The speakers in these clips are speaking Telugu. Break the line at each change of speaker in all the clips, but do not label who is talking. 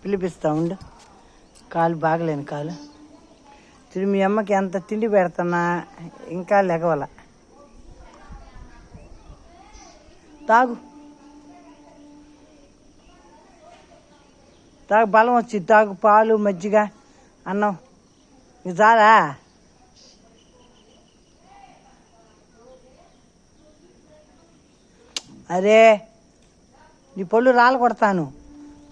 పిలిపిస్తా ఉండు. కాలు బాగలేని కాలు. తిరిగి మీ అమ్మకి ఎంత తిండి పెడుతున్నా ఇంకా లెగవల. తాగు తాగు, బలం వచ్చింది. తాగు, పాలు, మజ్జిగ, అన్నం. ఇది చాలా. అరే నీ పళ్ళు రాళ్ళు కొడతాను.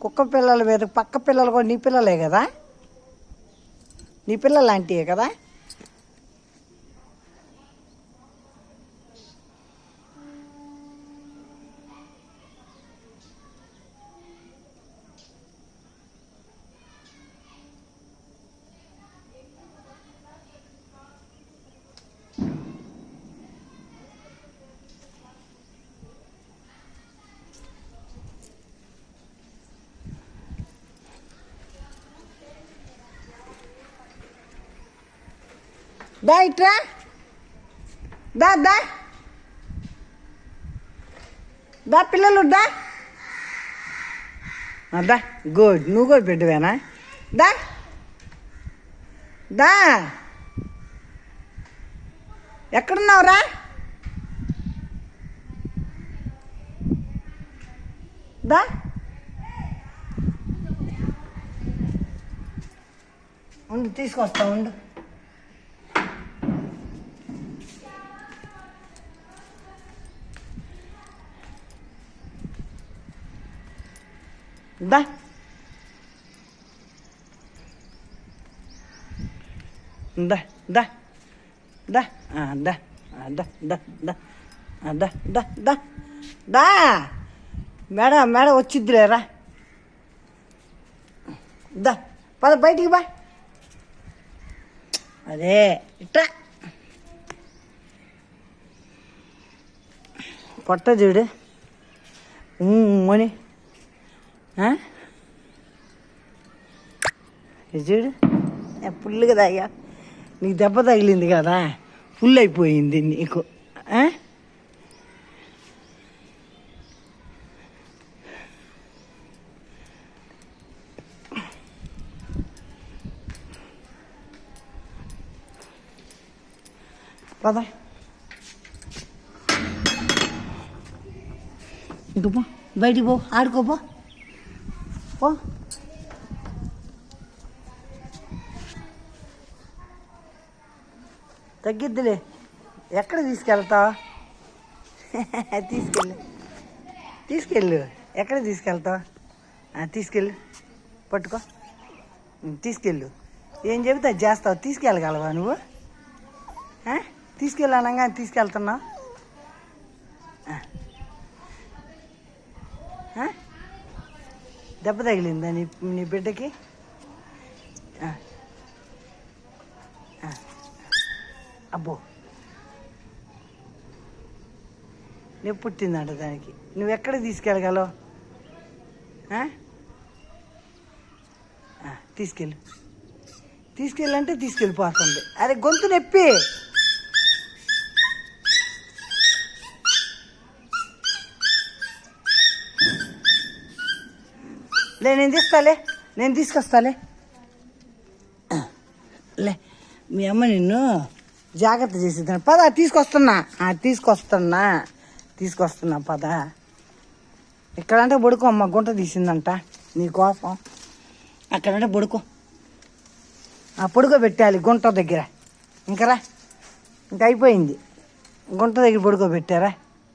కుక్క పిల్లల మీద పక్క పిల్లలు కూడా నీ పిల్లలే కదా, నీ పిల్లలు లాంటివే కదా. దా ఇట్రా, దా దా దా పిల్లలు దా. దా గుడ్, నువ్వు కూడా పెట్టవేనా? దా దా. ఎక్కడున్నావురా? దా. ఉండు, తీసుకొస్తా ఉండు. దా దా దా దా దా దా దా దా దా దా దా. మేడ వచ్చిద్దిలేరా. దా పద బయటికి బా. అదే ఇట్లా పొట్ట చూడు అని. చూడు ఫుల్గా తాగా. నీకు దెబ్బ తగిలింది కదా, ఫుల్ అయిపోయింది నీకు. పద ఇంక పో, బయటికి పో, ఆడుకోపో పో. తగ్గిద్దిలే. ఎక్కడ తీసుకెళ్తావు? తీసుకెళ్ళు. ఎక్కడ తీసుకెళ్తావు? తీసుకెళ్ళు, పట్టుకో, తీసుకెళ్ళు. ఏం చెబితే అది చేస్తావు. తీసుకెళ్ళగలవా నువ్వు? తీసుకెళ్ళానంగా తీసుకెళ్తున్నావు. దెబ్బ తగిలిందా నీ బిడ్డకి? అబ్బో, నొప్పి పుట్టిందంట దానికి. నువ్వెక్కడ తీసుకెళ్ళగలవు? తీసుకెళ్ళంటే తీసుకెళ్ళిపోతుంది. అరే గొంతు నొప్పి. నేను తీసుకొస్తాలే. లే, మీ అమ్మ నిన్ను జాగ్రత్త చేసేదాన్ని. పద, తీసుకొస్తున్నా పద. ఇక్కడంటే బొడుకో, అమ్మ గుంట తీసిందంట నీకోసం. అక్కడంటే బొడుకో, పడుకోబెట్టాలి గుంట దగ్గర. ఇంకరా, ఇంక అయిపోయింది. గుంట దగ్గర పడుకోబెట్టారా?